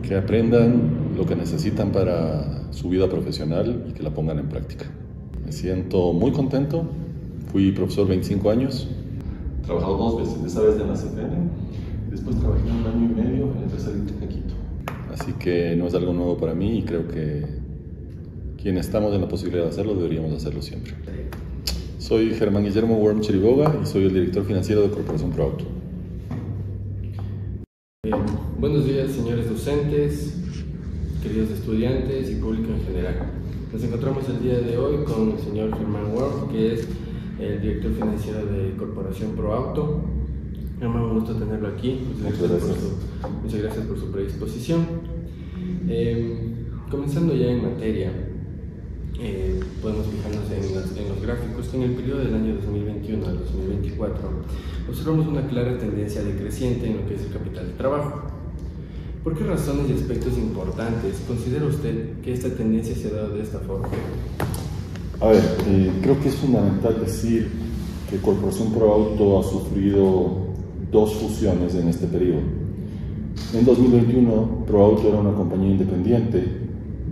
Que aprendan lo que necesitan para su vida profesional y que la pongan en práctica. Me siento muy contento. Fui profesor 25 años. He trabajado 2 veces, esta vez en la CPN. Después trabajé 1 año y medio en la empresa eléctrica Quito. Así que no es algo nuevo para mí y creo que quienes estamos en la posibilidad de hacerlo deberíamos hacerlo siempre. Soy Germán Guillermo Worm Chiriboga y soy el director financiero de Corporación ProAuto. Buenos días, señores docentes, queridos estudiantes y público en general. Nos encontramos el día de hoy con el señor Germán Worm, que es el director financiero de Corporación ProAuto. Germán, un gusto tenerlo aquí. Muchas gracias por su predisposición. Comenzando ya en materia, podemos fijarnos en los gráficos que en el periodo del año 2021 al 2024 observamos una clara tendencia decreciente en lo que es el capital de trabajo. ¿Por qué razones y aspectos importantes considera usted que esta tendencia se ha dado de esta forma? A ver, creo que es fundamental decir que Corporación ProAuto ha sufrido 2 fusiones en este periodo. En 2021, ProAuto era una compañía independiente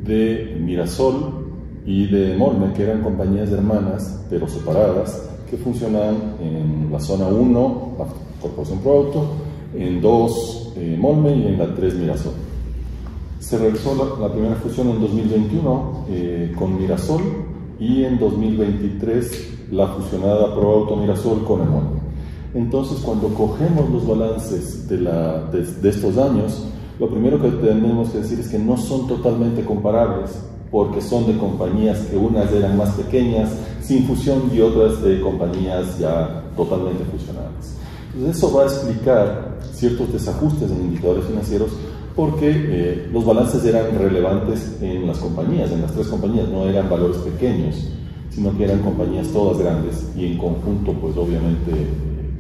de Mirasol y de Molme, que eran compañías hermanas, pero separadas, que funcionaban en la zona 1, la Corporación ProAuto, en 2, Molme, y en la 3, Mirasol. Se realizó la primera fusión en 2021 con Mirasol, y en 2023 la fusionada ProAuto Mirasol con el Molme. Entonces, cuando cogemos los balances de estos años, lo primero que tenemos que decir es que no son totalmente comparables, porque son de compañías que unas eran más pequeñas, sin fusión, y otras de compañías ya totalmente fusionadas. Entonces eso va a explicar ciertos desajustes en indicadores financieros, porque los balances eran relevantes en las compañías, en las 3 compañías, no eran valores pequeños, sino que eran compañías todas grandes, y en conjunto, pues obviamente,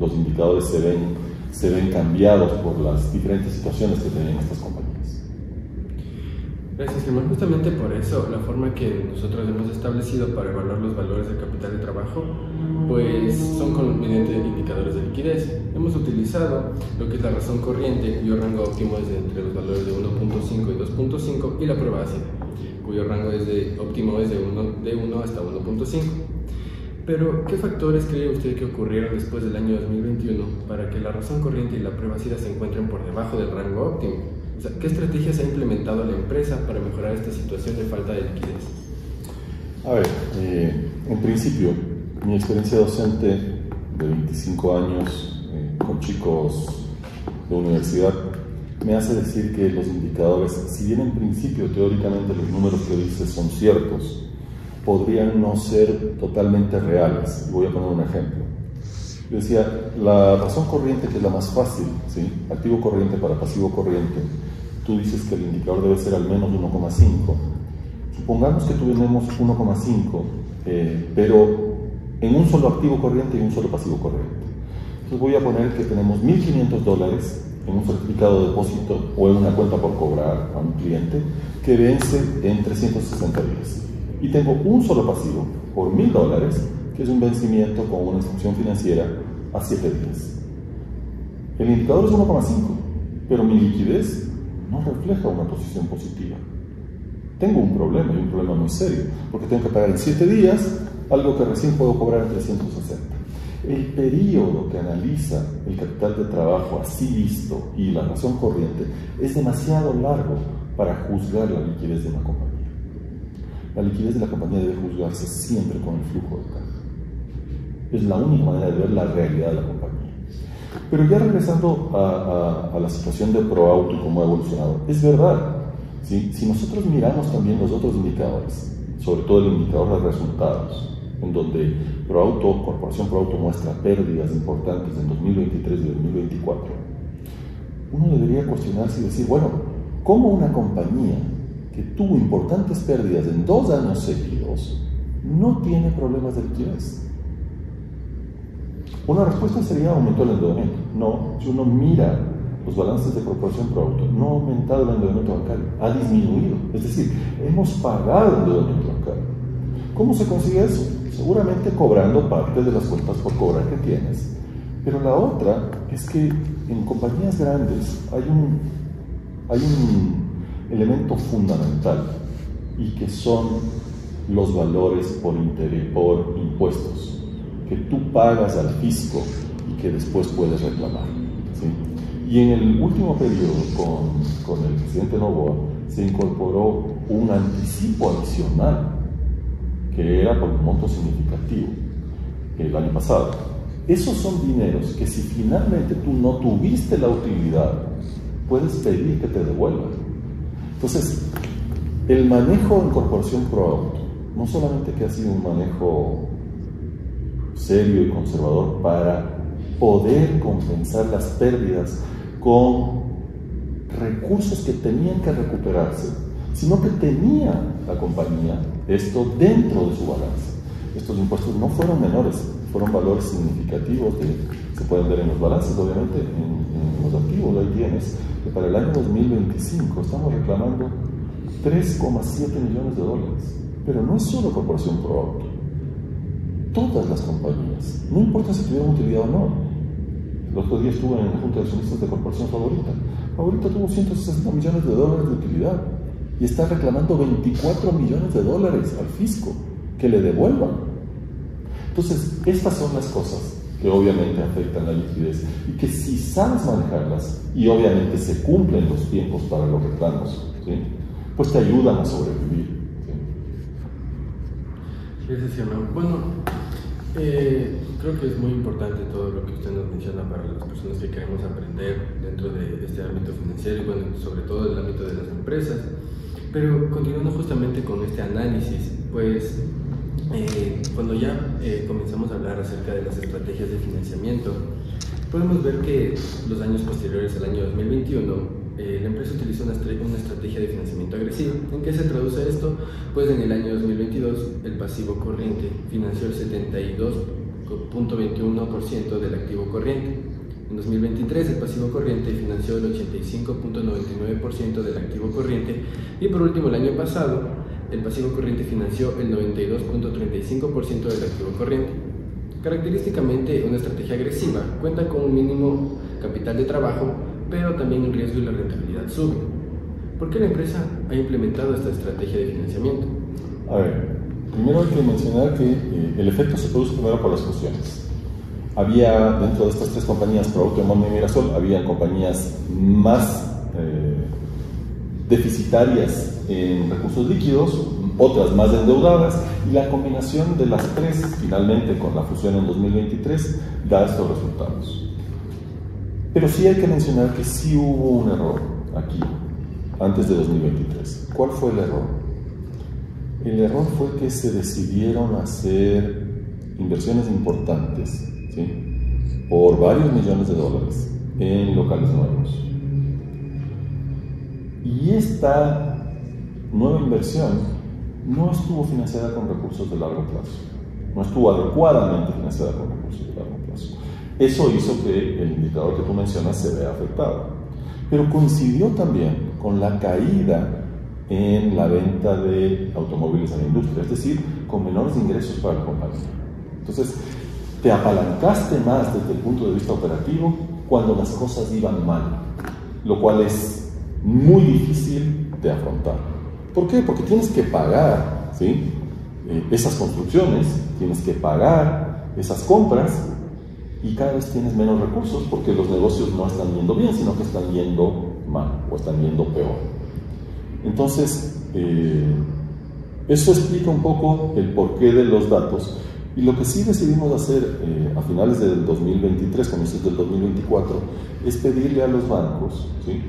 los indicadores se ven cambiados por las diferentes situaciones que tenían estas compañías. Gracias, Germán. Justamente por eso, la forma que nosotros hemos establecido para evaluar los valores del capital de trabajo, pues son mediante indicadores de liquidez. Hemos utilizado lo que es la razón corriente, cuyo rango óptimo es entre los valores de 1.5 y 2.5, y la prueba ácida, cuyo rango óptimo es de 1 hasta 1.5. Pero, ¿qué factores cree usted que ocurrieron después del año 2021 para que la razón corriente y la prueba ácida se encuentren por debajo del rango óptimo? O sea, ¿qué estrategias ha implementado la empresa para mejorar esta situación de falta de liquidez? A ver, en principio, mi experiencia docente de 25 años con chicos de universidad me hace decir que los indicadores, si bien en principio teóricamente los números que dice son ciertos, podrían no ser totalmente reales. Voy a poner un ejemplo. Yo decía, la razón corriente, que es la más fácil, ¿sí? Activo corriente para pasivo corriente, tú dices que el indicador debe ser al menos 1,5. Supongamos que tenemos 1,5, pero en un solo activo corriente y un solo pasivo corriente. Entonces voy a poner que tenemos $1.500 en un certificado de depósito o en una cuenta por cobrar a un cliente que vence en 360 días. Y tengo un solo pasivo por $1.000, que es un vencimiento con una institución financiera a 7 días. El indicador es 1,5, pero mi liquidez no refleja una posición positiva. Tengo un problema, y un problema muy serio, porque tengo que pagar en 7 días algo que recién puedo cobrar en 360. El periodo que analiza el capital de trabajo así visto y la razón corriente es demasiado largo para juzgar la liquidez de una compañía. La liquidez de la compañía debe juzgarse siempre con el flujo de caja. Es la única manera de ver la realidad de la compañía. Pero ya regresando a la situación de ProAuto y cómo ha evolucionado, es verdad, ¿sí? Si nosotros miramos también los otros indicadores, sobre todo el indicador de resultados, en donde Corporación ProAuto muestra pérdidas importantes en 2023 y 2024, uno debería cuestionarse y decir, bueno, ¿cómo una compañía que tuvo importantes pérdidas en 2 años seguidos no tiene problemas de liquidez? Una respuesta sería: aumentó el endeudamiento. No, si uno mira los balances de Corporación ProAuto, no ha aumentado el endeudamiento bancario, ha disminuido. Es decir, hemos pagado el endeudamiento bancario. ¿Cómo se consigue eso? Seguramente cobrando parte de las cuentas por cobrar que tienes. Pero la otra es que en compañías grandes hay hay un elemento fundamental y que son los valores por impuestos que tú pagas al fisco y que después puedes reclamar, ¿sí? Y en el último periodo con el presidente Noboa se incorporó un anticipo adicional que era por un monto significativo el año pasado. Esos son dineros que si finalmente tú no tuviste la utilidad, puedes pedir que te devuelvan. Entonces, el manejo en Corporación ProAuto, no solamente que ha sido un manejo serio y conservador para poder compensar las pérdidas con recursos que tenían que recuperarse, sino que tenía la compañía esto dentro de su balance. Estos impuestos no fueron menores, fueron valores significativos, se pueden ver en los balances, obviamente, en los activos. Ahí tienes que para el año 2025 estamos reclamando 3,7 millones de dólares. Pero no es solo Corporación ProAuto. Todas las compañías, no importa si tuvieron utilidad o no. El otro día estuve en la Junta de Accionistas de Corporación Favorita. Favorita tuvo 160 millones de dólares de utilidad y está reclamando 24 millones de dólares al fisco que le devuelvan. Entonces, estas son las cosas que obviamente afectan la liquidez y que si sabes manejarlas y obviamente se cumplen los tiempos para los reclamos, ¿sí?, pues te ayudan a sobrevivir. Gracias, Germán. Bueno, creo que es muy importante todo lo que usted nos menciona para las personas que queremos aprender dentro de este ámbito financiero y bueno, sobre todo el ámbito de las empresas. Pero continuando justamente con este análisis, pues cuando ya comenzamos a hablar acerca de las estrategias de financiamiento, podemos ver que los años posteriores al año 2021 la empresa utilizó una estrategia de financiamiento agresiva. ¿En qué se traduce esto? Pues en el año 2022 el pasivo corriente financió el 72.21% del activo corriente. En 2023 el pasivo corriente financió el 85.99% del activo corriente. Y por último, el año pasado el pasivo corriente financió el 92.35% del activo corriente. Característicamente, una estrategia agresiva cuenta con un mínimo capital de trabajo, pero también el riesgo y la rentabilidad suben. ¿Por qué la empresa ha implementado esta estrategia de financiamiento? A ver, primero hay que mencionar que el efecto se produce primero por las fusiones. Había, dentro de estas tres compañías, ProAuto, Omni y Mirasol, había compañías más deficitarias en recursos líquidos, otras más endeudadas, y la combinación de las tres, finalmente con la fusión en 2023, da estos resultados. Pero sí hay que mencionar que sí hubo un error aquí, antes de 2023. ¿Cuál fue el error? El error fue que se decidieron hacer inversiones importantes, ¿sí?, por varios millones de dólares en locales nuevos. Y esta nueva inversión no estuvo financiada con recursos de largo plazo, no estuvo adecuadamente financiada con recursos de largo plazo. Eso hizo que el indicador que tú mencionas se vea afectado. Pero coincidió también con la caída en la venta de automóviles en la industria, es decir, con menores ingresos para la compañía. Entonces, te apalancaste más desde el punto de vista operativo cuando las cosas iban mal, lo cual es muy difícil de afrontar. ¿Por qué? Porque tienes que pagar, ¿sí?, esas construcciones, tienes que pagar esas compras y cada vez tienes menos recursos porque los negocios no están yendo bien, sino que están yendo mal o están yendo peor. Entonces, eso explica un poco el porqué de los datos. Y lo que sí decidimos hacer a finales del 2023, comienzos del 2024, es pedirle a los bancos, ¿sí?,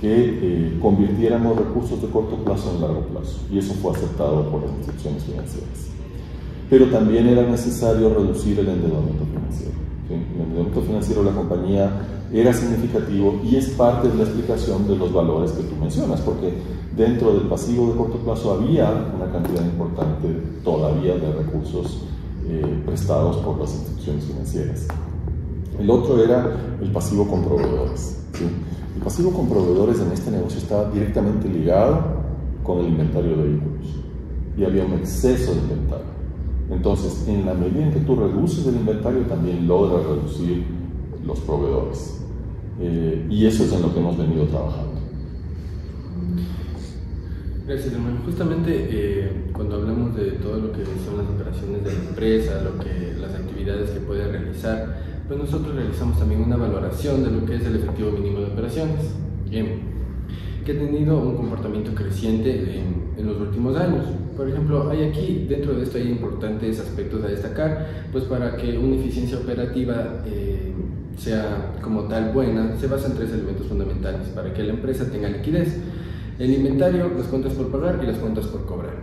que convirtiéramos recursos de corto plazo en largo plazo. Y eso fue aceptado por las instituciones financieras. Pero también era necesario reducir el endeudamiento financiero, ¿sí? El endeudamiento financiero de la compañía era significativo y es parte de la explicación de los valores que tú mencionas, porque dentro del pasivo de corto plazo había una cantidad importante todavía de recursos prestados por las instituciones financieras. El otro era el pasivo con proveedores, ¿sí? El pasivo con proveedores en este negocio estaba directamente ligado con el inventario de vehículos y había un exceso de inventario. Entonces, en la medida en que tú reduces el inventario, también logras reducir los proveedores. Y eso es en lo que hemos venido trabajando. Gracias, hermano. Justamente cuando hablamos de todo lo que son las operaciones de la empresa, las actividades que puede realizar, pues nosotros realizamos también una valoración de lo que es el efectivo mínimo de operaciones, que ha tenido un comportamiento creciente en los últimos años. Por ejemplo, dentro de esto hay importantes aspectos a destacar, pues para que una eficiencia operativa sea como tal buena, se basa en 3 elementos fundamentales para que la empresa tenga liquidez: el inventario, las cuentas por pagar y las cuentas por cobrar.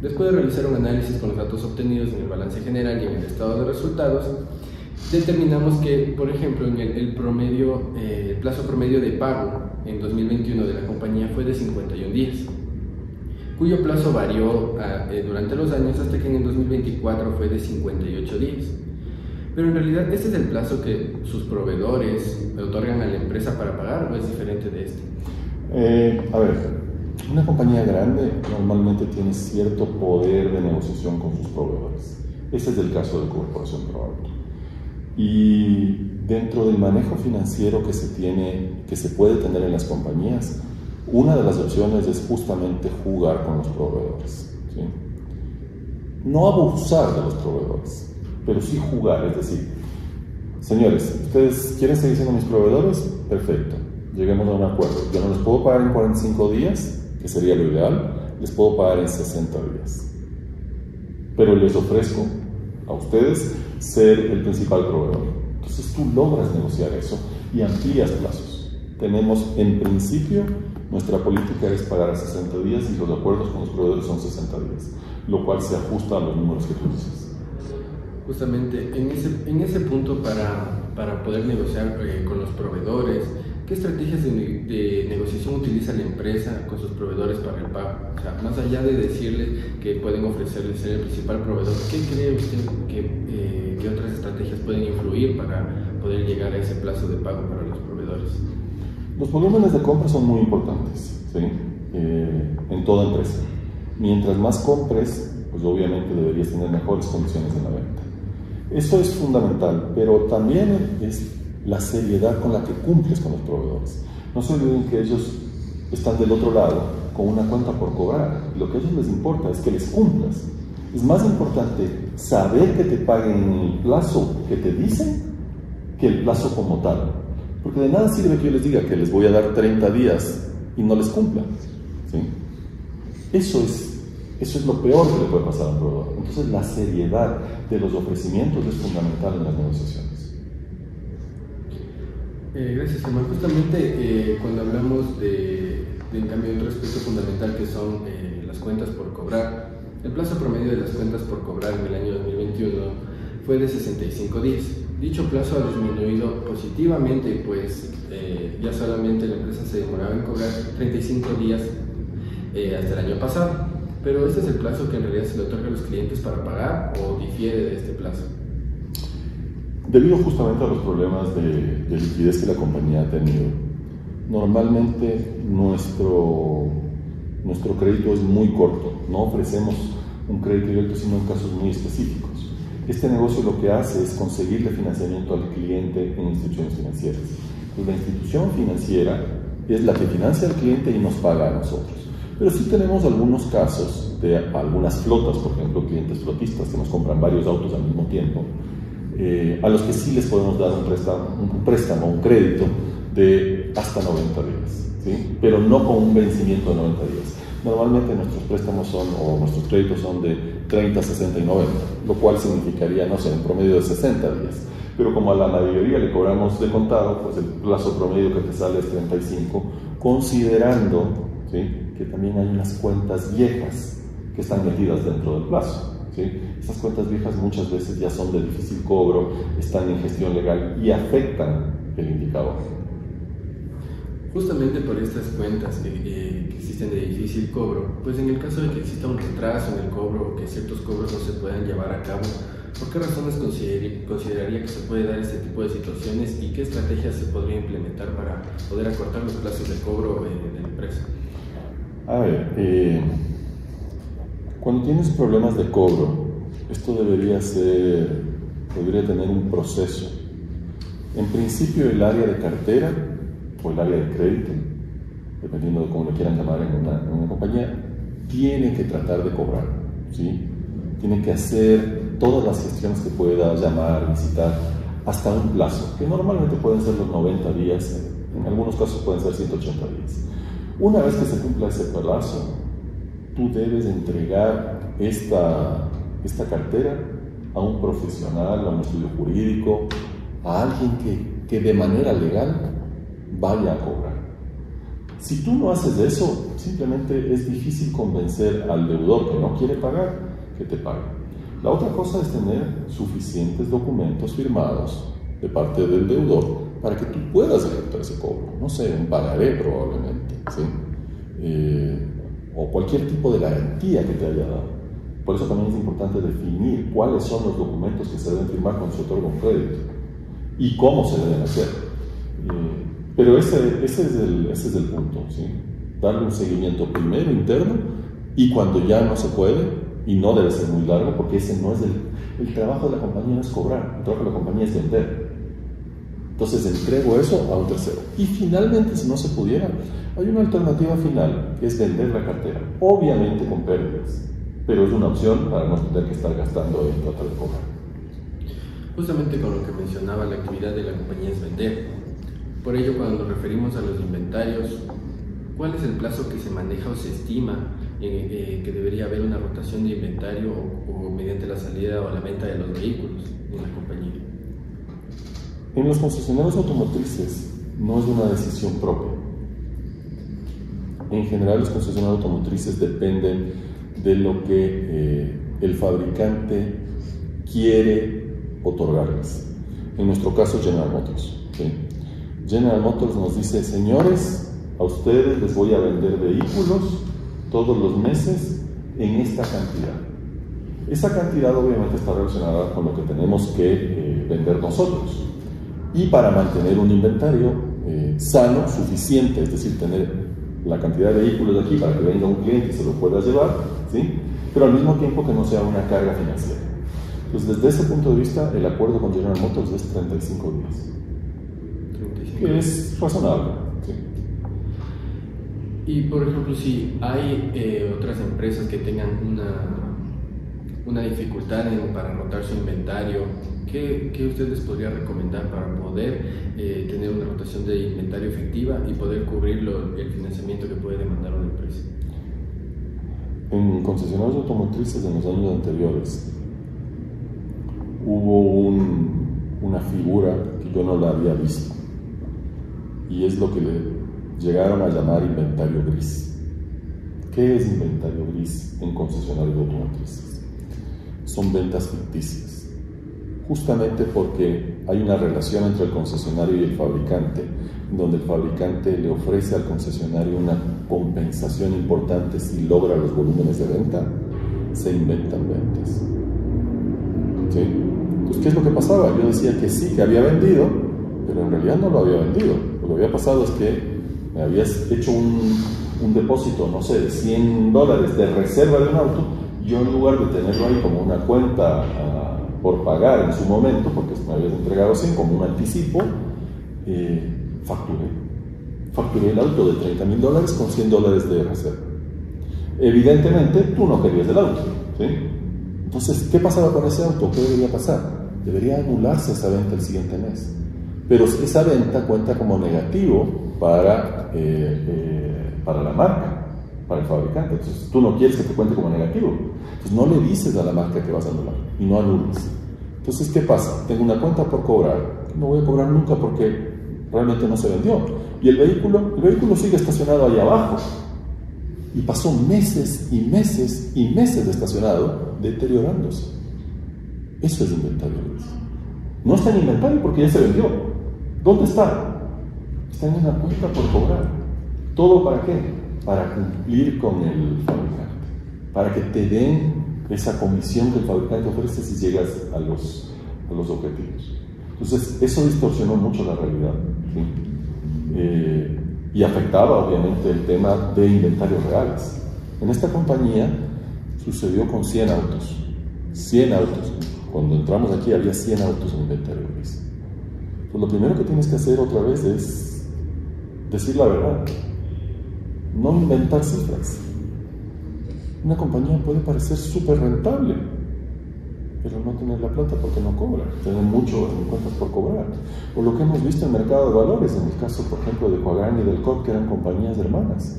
Después de realizar un análisis con los datos obtenidos en el balance general y en el estado de resultados, determinamos que, por ejemplo, en el plazo promedio de pago en 2021 de la compañía fue de 51 días, cuyo plazo varió durante los años hasta que en el 2024 fue de 58 días. Pero en realidad, ¿este es el plazo que sus proveedores le otorgan a la empresa para pagar o es diferente de este? A ver, una compañía grande normalmente tiene cierto poder de negociación con sus proveedores. Ese es el caso de Corporación Proalto. Y dentro del manejo financiero que se puede tener en las compañías, una de las opciones es justamente jugar con los proveedores, ¿sí? No abusar de los proveedores, pero sí jugar. Es decir, señores, ¿ustedes quieren seguir siendo mis proveedores? Perfecto, lleguemos a un acuerdo. Yo no les puedo pagar en 45 días, que sería lo ideal, les puedo pagar en 60 días. Pero les ofrezco a ustedes ser el principal proveedor. Entonces tú logras negociar eso y amplías plazos. Tenemos, en principio, nuestra política es pagar a 60 días y los acuerdos con los proveedores son 60 días, lo cual se ajusta a los números que tú dices. Justamente en ese punto, para poder negociar con los proveedores, ¿qué estrategias de negociación utiliza la empresa con sus proveedores para el pago? O sea, más allá de decirles que pueden ofrecerles ser el principal proveedor, ¿qué cree usted que otras estrategias pueden influir para poder llegar a ese plazo de pago para los proveedores? Los volúmenes de compra son muy importantes, ¿sí? En toda empresa. Mientras más compres, pues obviamente deberías tener mejores condiciones en la venta. Eso es fundamental, pero también es la seriedad con la que cumples con los proveedores. No se olviden que ellos están del otro lado con una cuenta por cobrar. Lo que a ellos les importa es que les cumplas. Es más importante saber que te paguen en el plazo que te dicen que el plazo como tal. Porque de nada sirve que yo les diga que les voy a dar 30 días y no les cumpla, ¿sí? Eso es lo peor que le puede pasar a un proveedor. Entonces la seriedad de los ofrecimientos es fundamental en las negociaciones. Gracias, hermano. Justamente cuando hablamos en cambio, de otro aspecto fundamental que son las cuentas por cobrar, el plazo promedio de las cuentas por cobrar en el año 2021 fue de 65 días. Dicho plazo ha disminuido positivamente, pues ya solamente la empresa se demoraba en cobrar 35 días hasta el año pasado. Pero ¿este es el plazo que en realidad se le otorga a los clientes para pagar o difiere de este plazo? Debido justamente a los problemas de liquidez que la compañía ha tenido, normalmente nuestro crédito es muy corto. No ofrecemos un crédito directo sino en casos muy específicos. Este negocio lo que hace es conseguirle financiamiento al cliente en instituciones financieras. Pues la institución financiera es la que financia al cliente y nos paga a nosotros. Pero sí tenemos algunos casos de algunas flotas, por ejemplo, clientes flotistas que nos compran varios autos al mismo tiempo, a los que sí les podemos dar un préstamo, un crédito de hasta 90 días, ¿sí? Pero no con un vencimiento de 90 días. Normalmente nuestros préstamos nuestros créditos son de 30, 60 y 90, lo cual significaría, no sé, un promedio de 60 días. Pero como a la mayoría le cobramos de contado, pues el plazo promedio que te sale es 35, considerando, ¿sí?, que también hay unas cuentas viejas que están metidas dentro del plazo, ¿sí? Esas cuentas viejas muchas veces ya son de difícil cobro, están en gestión legal y afectan el indicador. Justamente por estas cuentas que existen de difícil cobro, pues en el caso de que exista un retraso en el cobro o que ciertos cobros no se puedan llevar a cabo, ¿por qué razones consideraría que se puede dar este tipo de situaciones y qué estrategias se podría implementar para poder acortar los plazos de cobro de la empresa? A ver, cuando tienes problemas de cobro, esto debería tener un proceso. En principio, el área de cartera o el área de crédito dependiendo de cómo lo quieran llamar en una compañía, tiene que tratar de cobrar, ¿sí? Tiene que hacer todas las gestiones que pueda, llamar, visitar, hasta un plazo, que normalmente pueden ser los 90 días, en algunos casos pueden ser 180 días. Una vez que se cumpla ese plazo, tú debes entregar esta cartera a un profesional, a un estudio jurídico, a alguien que de manera legal vaya a cobrar. Si tú no haces eso, simplemente es difícil convencer al deudor que no quiere pagar que te pague. La otra cosa es tener suficientes documentos firmados de parte del deudor para que tú puedas ejecutar ese cobro. No sé, un pagaré probablemente, ¿sí? O cualquier tipo de garantía que te haya dado. Por eso también es importante definir cuáles son los documentos que se deben firmar cuando se otorga un crédito y cómo se deben hacer. Pero ese es el punto, ¿sí? Darle un seguimiento primero interno, y cuando ya no se puede, y no debe ser muy largo, porque ese no es el trabajo de la compañía, no es cobrar, el trabajo de la compañía es vender. Entonces entrego eso a un tercero. Y finalmente, si no se pudiera, hay una alternativa final, que es vender la cartera, obviamente con pérdidas, pero es una opción para no tener que estar gastando en tratar de cobrar. Justamente con lo que mencionaba, la actividad de la compañía es vender. Por ello, cuando nos referimos a los inventarios, ¿cuál es el plazo que se maneja o se estima que debería haber una rotación de inventario o mediante la salida o la venta de los vehículos en la compañía? En los concesionarios automotrices no es una decisión propia. En general, los concesionarios automotrices dependen de lo que el fabricante quiere otorgarles. En nuestro caso, General Motors, ¿sí? General Motors nos dice: señores, a ustedes les voy a vender vehículos todos los meses en esta cantidad. Esa cantidad obviamente está relacionada con lo que tenemos que vender nosotros. Y para mantener un inventario sano, suficiente, es decir, tener la cantidad de vehículos de aquí para que venga un cliente y se lo pueda llevar, ¿sí? Pero al mismo tiempo que no sea una carga financiera. Entonces, desde ese punto de vista, el acuerdo con General Motors es 35 días. Que es razonable, ¿sí? Y por ejemplo, si hay otras empresas que tengan una dificultad para rotar su inventario, ¿qué usted les podría recomendar para poder tener una rotación de inventario efectiva y poder cubrir el financiamiento que puede demandar una empresa? En concesionarios automotrices en los años anteriores hubo una figura que yo no la había visto, y es lo que le llegaron a llamar inventario gris. ¿Qué es inventario gris en concesionarios automotrices? Son ventas ficticias, justamente porque hay una relación entre el concesionario y el fabricante, donde el fabricante le ofrece al concesionario una compensación importante si logra los volúmenes de venta. Se inventan ventas, ¿sí? Entonces, ¿qué es lo que pasaba? Yo decía que sí, que había vendido, pero en realidad no lo había vendido. Lo que había pasado es que me habías hecho un depósito, no sé, de $100 de reserva de un auto. Yo, en lugar de tenerlo ahí como una cuenta por pagar en su momento, porque me habías entregado así como un anticipo, facturé el auto de $30,000 con $100 de reserva. Evidentemente tú no querías el auto, ¿sí? Entonces, ¿qué pasaba con ese auto? ¿Qué debería pasar? Debería anularse esa venta el siguiente mes, pero esa venta cuenta como negativo para la marca, para el fabricante. Entonces tú no quieres que te cuente como negativo, entonces no le dices a la marca que vas a anular y no anulas. Entonces, ¿qué pasa? Tengo una cuenta por cobrar, no voy a cobrar nunca porque realmente no se vendió, y el vehículo sigue estacionado ahí abajo, y pasó meses y meses y meses de estacionado deteriorándose. Eso es inventario gris. No está en inventario porque ya se vendió. ¿Dónde está? Está en una cuenta por cobrar. ¿Todo para qué? Para cumplir con el fabricante, para que te den esa comisión que el fabricante ofrece si llegas a los objetivos. Entonces, eso distorsionó mucho la realidad, ¿sí? Y afectaba obviamente el tema de inventarios reales. En esta compañía sucedió con 100 autos. 100 autos. Cuando entramos aquí había 100 autos en inventario gris. Pues lo primero que tienes que hacer otra vez es decir la verdad. no inventar cifras. Una compañía puede parecer súper rentable, pero no tener la plata porque no cobra, tener mucho en cuentas por cobrar. O lo que hemos visto en el mercado de valores, en el caso, por ejemplo, de Coagán y del COP, que eran compañías hermanas.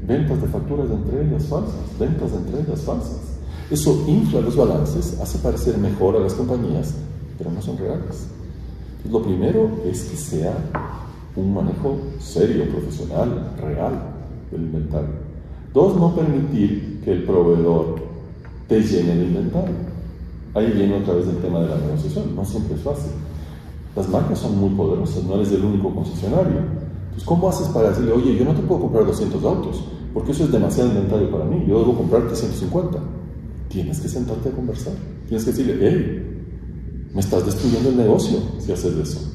Ventas de facturas de entregas falsas, ventas de entregas falsas. Eso infla los balances, hace parecer mejor a las compañías, pero no son reales. Entonces, lo primero es que sea un manejo serio, profesional, real del inventario. Dos, no permitir que el proveedor te llene el inventario. Ahí viene otra vez el tema de la negociación, no siempre es fácil. Las marcas son muy poderosas, no eres el único concesionario. Entonces, ¿cómo haces para decirle, oye, yo no te puedo comprar 200 autos, porque eso es demasiado inventario para mí, yo debo comprarte 150? Tienes que sentarte a conversar, tienes que decirle, hey, me estás destruyendo el negocio si haces eso.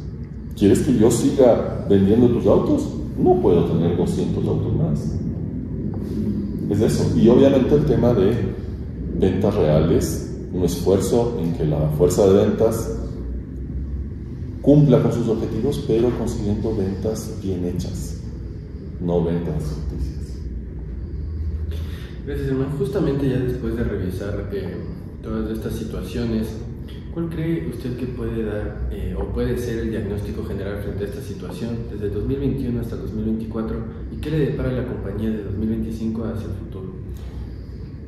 ¿Quieres que yo siga vendiendo tus autos? No puedo tener 200 autos más. Es eso. Y obviamente el tema de ventas reales, un esfuerzo en que la fuerza de ventas cumpla con sus objetivos, pero consiguiendo ventas bien hechas, no ventas ficticias. Gracias, hermano. Justamente ya después de revisar todas estas situaciones, ¿cuál cree usted que puede dar o puede ser el diagnóstico general frente a esta situación desde 2021 hasta 2024? ¿Y qué le depara a la compañía de 2025 hacia el futuro?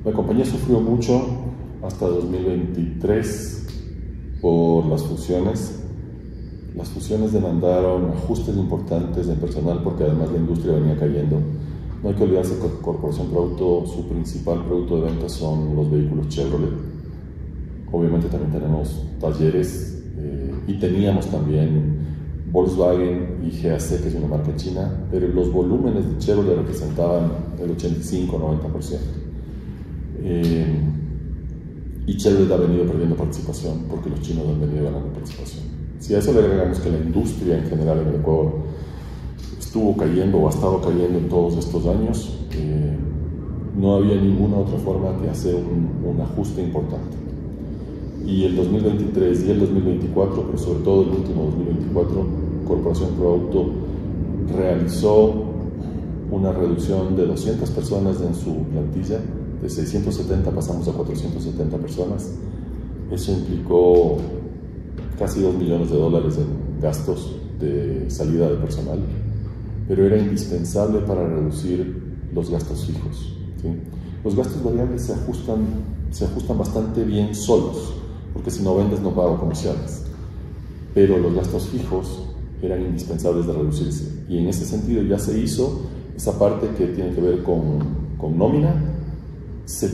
La compañía sufrió mucho hasta 2023 por las fusiones. Las fusiones demandaron ajustes importantes en personal porque además la industria venía cayendo. No hay que olvidarse que Corporación Producto, su principal producto de venta son los vehículos Chevrolet. Obviamente también tenemos talleres y teníamos también Volkswagen y GAC, que es una marca china, pero los volúmenes de Chevrolet representaban el 85-90%. Y Chevrolet ha venido perdiendo participación porque los chinos han venido ganando participación. Si a eso le agregamos que la industria en general en el Ecuador estuvo cayendo o ha estado cayendo en todos estos años, no había ninguna otra forma que hacer un ajuste importante. Y el 2023 y el 2024, pero sobre todo el último 2024, Corporación Producto realizó una reducción de 200 personas en su plantilla. De 670 pasamos a 470 personas. Eso implicó casi $2 millones en gastos de salida de personal, pero era indispensable para reducir los gastos fijos, ¿sí? Los gastos variables se ajustan bastante bien solos, porque si no vendes no pago comisiones, pero los gastos fijos eran indispensables de reducirse, y en ese sentido ya se hizo esa parte que tiene que ver con nómina. Se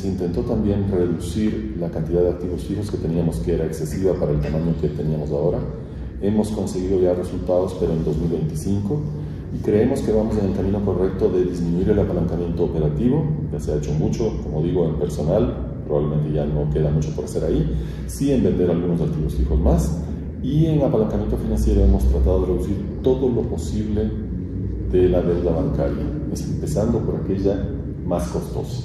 intentó también reducir la cantidad de activos fijos que teníamos, que era excesiva para el tamaño que teníamos ahora. Hemos conseguido ya resultados, pero en 2025, y creemos que vamos en el camino correcto de disminuir el apalancamiento operativo. Ya se ha hecho mucho, como digo, en personal, probablemente ya no queda mucho por hacer ahí, sí en vender algunos activos fijos más, y en apalancamiento financiero hemos tratado de reducir todo lo posible de la deuda bancaria, empezando por aquella más costosa.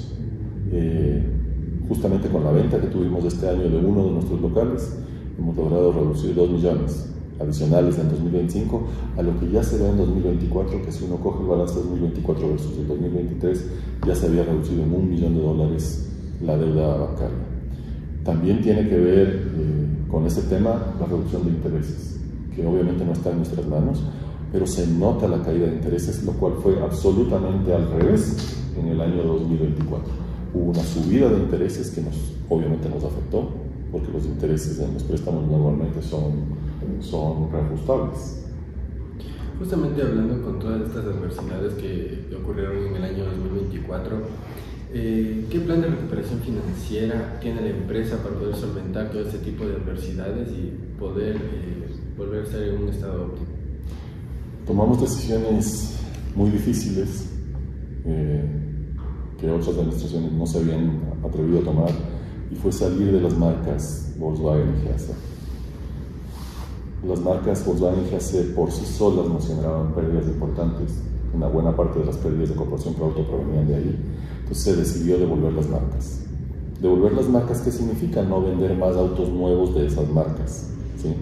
Justamente con la venta que tuvimos este año de uno de nuestros locales, hemos logrado reducir 2 millones adicionales en 2025 a lo que ya se ve en 2024, que si uno coge el balance de 2024 versus el 2023, ya se había reducido en $1 millón la deuda bancaria. También tiene que ver con ese tema la reducción de intereses, que obviamente no está en nuestras manos, pero se nota la caída de intereses, lo cual fue absolutamente al revés en el año 2024. Hubo una subida de intereses que obviamente nos afectó, porque los intereses en los préstamos normalmente son reajustables. Justamente hablando con todas estas adversidades que ocurrieron en el año 2024, ¿qué plan de recuperación financiera tiene la empresa para poder solventar todo este tipo de adversidades y poder volver a estar en un estado óptimo? Tomamos decisiones muy difíciles que otras administraciones no se habían atrevido a tomar, y fue salir de las marcas Volkswagen y GAC. Las marcas Volkswagen y GAC por sí solas nos generaban pérdidas importantes. Una buena parte de las pérdidas de Corporación Producto provenían de ahí. Entonces se decidió devolver las marcas. ¿Devolver las marcas qué significa? No vender más autos nuevos de esas marcas, ¿sí?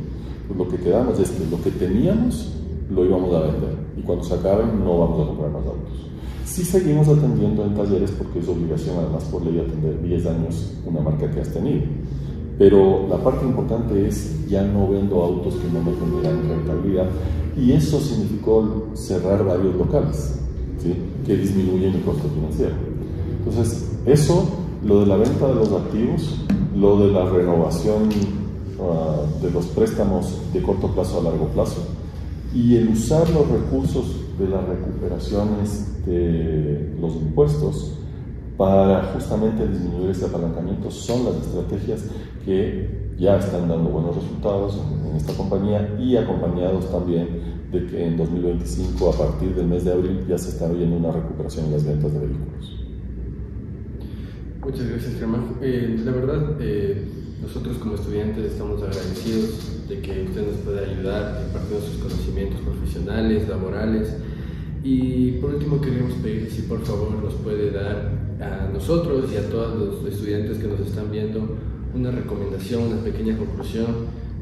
Pues lo que quedamos es que lo que teníamos lo íbamos a vender y cuando se acaben no vamos a comprar más autos. Sí seguimos atendiendo en talleres porque es obligación además por ley atender 10 años una marca que has tenido. Pero la parte importante es ya no vendo autos que no me generan rentabilidad y eso significó cerrar varios locales, ¿sí? Que disminuyen el costo financiero. Entonces, eso, lo de la venta de los activos, lo de la renovación de los préstamos de corto plazo a largo plazo y el usar los recursos de las recuperaciones de los impuestos para justamente disminuir ese apalancamiento son las estrategias que ya están dando buenos resultados en esta compañía y acompañados también de que en 2025, a partir del mes de abril, ya se está viendo una recuperación en las ventas de vehículos. Muchas gracias, Germán. La verdad, nosotros como estudiantes estamos agradecidos de que usted nos pueda ayudar impartiendo sus conocimientos profesionales, laborales. Y por último queremos pedir si por favor nos puede dar a nosotros y a todos los estudiantes que nos están viendo una recomendación, una pequeña conclusión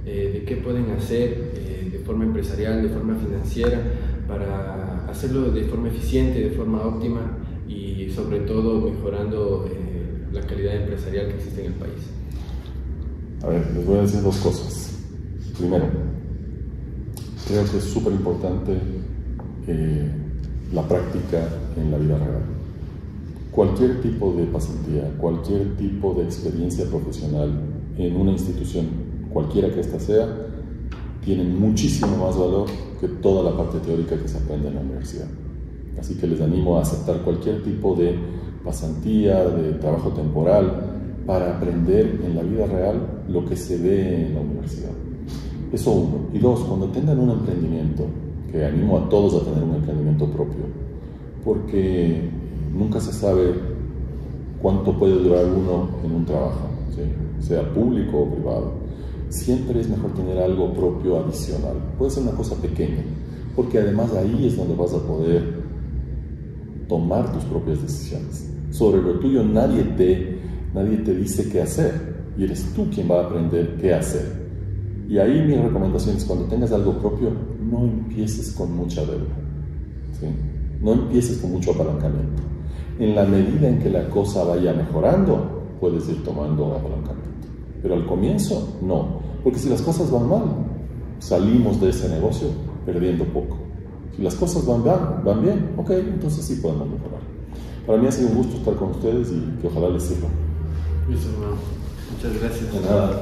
de qué pueden hacer de forma empresarial, de forma financiera, para hacerlo de forma eficiente, de forma óptima y sobre todo mejorando la calidad empresarial que existe en el país. A ver, les voy a decir dos cosas. Primero, creo que es súper importante la práctica en la vida real. Cualquier tipo de pasantía, cualquier tipo de experiencia profesional en una institución, cualquiera que ésta sea, tiene muchísimo más valor que toda la parte teórica que se aprende en la universidad. Así que les animo a aceptar cualquier tipo de pasantía, de trabajo temporal, para aprender en la vida real lo que se ve en la universidad. Eso uno. Y dos, cuando tengan un emprendimiento, que animo a todos a tener un emprendimiento propio, porque nunca se sabe cuánto puede durar uno en un trabajo, ¿sí? Sea público o privado. Siempre es mejor tener algo propio adicional. Puede ser una cosa pequeña, porque además ahí es donde vas a poder tomar tus propias decisiones. Sobre lo tuyo nadie te dice qué hacer, y eres tú quien va a aprender qué hacer. Y ahí mi recomendación es, cuando tengas algo propio, no empieces con mucha deuda, ¿sí? No empieces con mucho apalancamiento. En la medida en que la cosa vaya mejorando, puedes ir tomando apalancamiento. Pero al comienzo, no. Porque si las cosas van mal, salimos de ese negocio perdiendo poco. Si las cosas van bien, ok, entonces sí podemos mejorar. Para mí ha sido un gusto estar con ustedes y que ojalá les sirva. Listo, hermano. Muchas gracias. De nada.